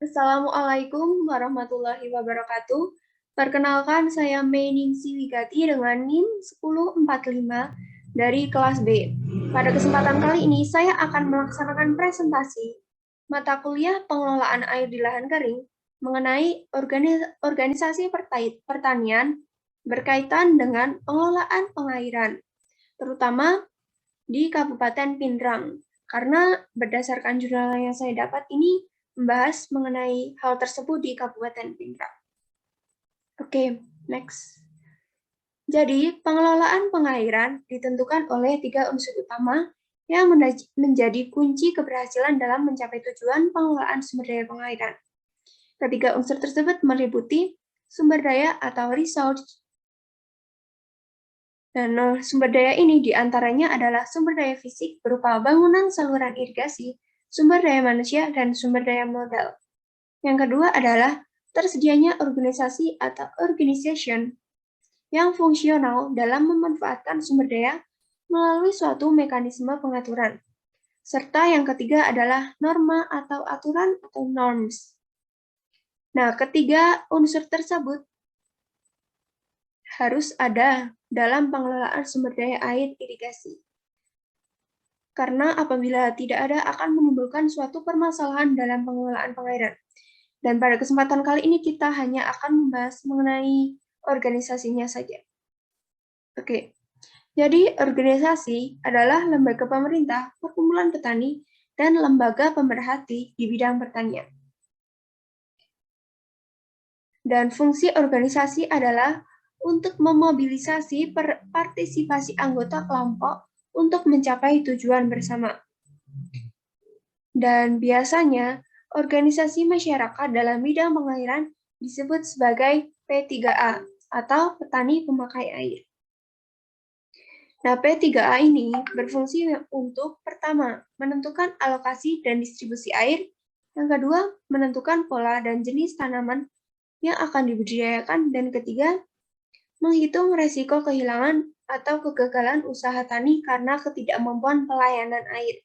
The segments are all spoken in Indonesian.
Assalamualaikum warahmatullahi wabarakatuh. Perkenalkan, saya Meningsi Wigati dengan NIM 1045 dari kelas B. Pada kesempatan kali ini, saya akan melaksanakan presentasi mata kuliah pengelolaan air di lahan kering mengenai organisasi pertanian berkaitan dengan pengelolaan pengairan, terutama di Kabupaten Pindrang. Karena berdasarkan jurnal yang saya dapat ini membahas mengenai hal tersebut di Kabupaten Pindrang. Oke, next. Jadi, pengelolaan pengairan ditentukan oleh 3 unsur utama yang menjadi kunci keberhasilan dalam mencapai tujuan pengelolaan sumber daya pengairan. Ketiga unsur tersebut meliputi sumber daya atau resource. Dan sumber daya ini diantaranya adalah sumber daya fisik berupa bangunan saluran irigasi, sumber daya manusia, dan sumber daya modal. Yang kedua adalah tersedianya organisasi atau organization yang fungsional dalam memanfaatkan sumber daya melalui suatu mekanisme pengaturan. Serta yang ketiga adalah norma atau aturan atau norms. Nah, ketiga unsur tersebut harus ada dalam pengelolaan sumber daya air irigasi. Karena apabila tidak ada akan menimbulkan suatu permasalahan dalam pengelolaan pengairan. Dan pada kesempatan kali ini kita hanya akan membahas mengenai organisasinya saja. Oke, jadi organisasi adalah lembaga pemerintah, perkumpulan petani, dan lembaga pemerhati di bidang pertanian. Dan fungsi organisasi adalah untuk memobilisasi partisipasi anggota kelompok untuk mencapai tujuan bersama. Dan biasanya, organisasi masyarakat dalam bidang pengairan disebut sebagai P3A atau petani pemakai air. Nah, P3A ini berfungsi untuk pertama, menentukan alokasi dan distribusi air, yang kedua, menentukan pola dan jenis tanaman yang akan dibudidayakan, dan ketiga, menghitung resiko kehilangan atau kegagalan usaha tani karena ketidakmampuan pelayanan air.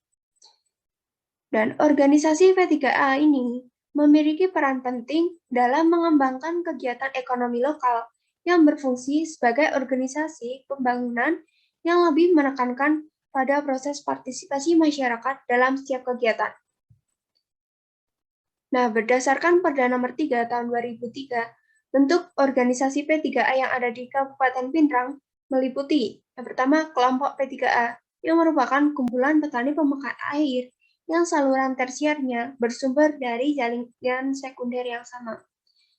Dan organisasi P3A ini memiliki peran penting dalam mengembangkan kegiatan ekonomi lokal yang berfungsi sebagai organisasi pembangunan yang lebih menekankan pada proses partisipasi masyarakat dalam setiap kegiatan. Nah, berdasarkan Perda Nomor 3 Tahun 2003, bentuk organisasi P3A yang ada di Kabupaten Pindrang meliputi yang pertama kelompok P3A yang merupakan kumpulan petani pemakai air yang saluran tersiernya bersumber dari jaringan sekunder yang sama.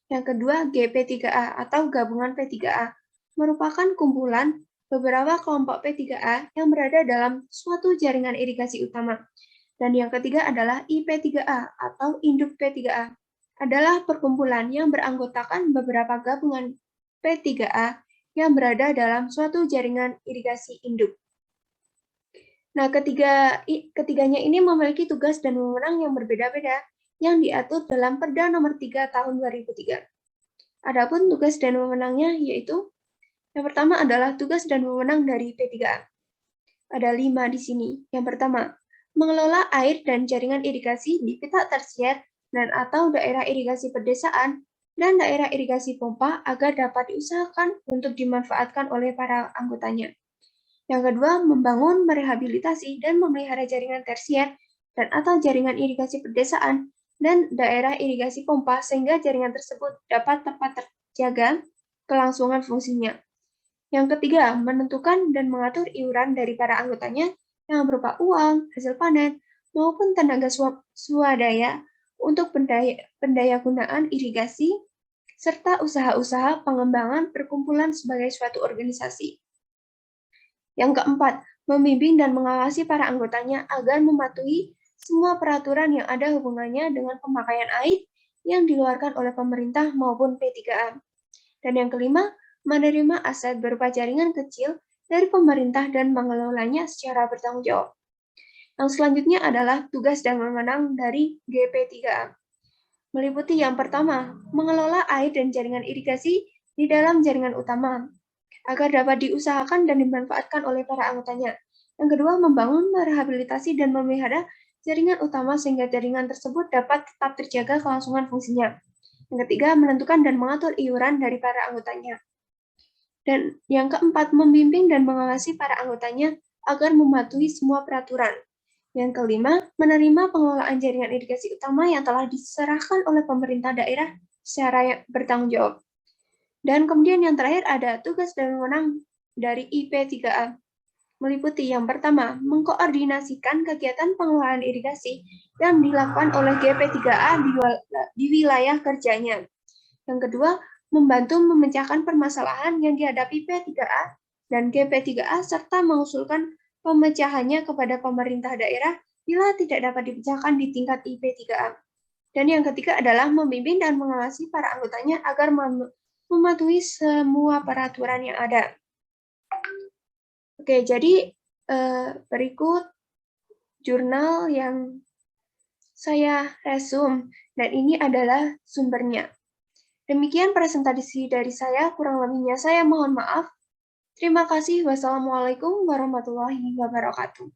Yang kedua, GP3A atau gabungan P3A merupakan kumpulan beberapa kelompok P3A yang berada dalam suatu jaringan irigasi utama. Dan yang ketiga adalah IP3A atau induk P3A, adalah perkumpulan yang beranggotakan beberapa gabungan P3A yang berada dalam suatu jaringan irigasi induk. Nah, ketiganya ini memiliki tugas dan wewenang yang berbeda-beda yang diatur dalam Perda Nomor 3 Tahun 2003. Adapun tugas dan wewenangnya yaitu yang pertama adalah tugas dan wewenang dari P3A. Ada 5 di sini. Yang pertama, mengelola air dan jaringan irigasi di pita tersier dan atau daerah irigasi pedesaan dan daerah irigasi pompa agar dapat diusahakan untuk dimanfaatkan oleh para anggotanya. Yang kedua, membangun, merehabilitasi, dan memelihara jaringan tersier dan atau jaringan irigasi pedesaan dan daerah irigasi pompa sehingga jaringan tersebut dapat tepat terjaga kelangsungan fungsinya. Yang ketiga, menentukan dan mengatur iuran dari para anggotanya yang berupa uang, hasil panen, maupun tenaga swadaya untuk pendayagunaan irigasi, serta usaha-usaha pengembangan perkumpulan sebagai suatu organisasi. Yang keempat, membimbing dan mengawasi para anggotanya agar mematuhi semua peraturan yang ada hubungannya dengan pemakaian air yang dikeluarkan oleh pemerintah maupun P3A. Dan yang kelima, menerima aset berupa jaringan kecil dari pemerintah dan mengelolanya secara bertanggung jawab. Yang selanjutnya adalah tugas dan wewenang dari GP3A. Meliputi yang pertama, mengelola air dan jaringan irigasi di dalam jaringan utama, agar dapat diusahakan dan dimanfaatkan oleh para anggotanya. Yang kedua, membangun, merehabilitasi, dan memelihara jaringan utama sehingga jaringan tersebut dapat tetap terjaga kelangsungan fungsinya. Yang ketiga, menentukan dan mengatur iuran dari para anggotanya. Dan yang keempat, membimbing dan mengawasi para anggotanya agar mematuhi semua peraturan. Yang kelima, menerima pengelolaan jaringan irigasi utama yang telah diserahkan oleh pemerintah daerah secara bertanggung jawab. Dan kemudian yang terakhir ada tugas dan wewenang dari IP3A. Meliputi yang pertama, mengkoordinasikan kegiatan pengelolaan irigasi yang dilakukan oleh GP3A di wilayah kerjanya. Yang kedua, membantu memecahkan permasalahan yang dihadapi P3A dan GP3A serta mengusulkan pemecahannya kepada pemerintah daerah bila tidak dapat dipecahkan di tingkat IP3A. Dan yang ketiga adalah membimbing dan mengawasi para anggotanya agar mematuhi semua peraturan yang ada. Oke, jadi berikut jurnal yang saya resume, dan ini adalah sumbernya. Demikian presentasi dari saya, kurang lebihnya saya mohon maaf. Terima kasih. Wassalamualaikum warahmatullahi wabarakatuh.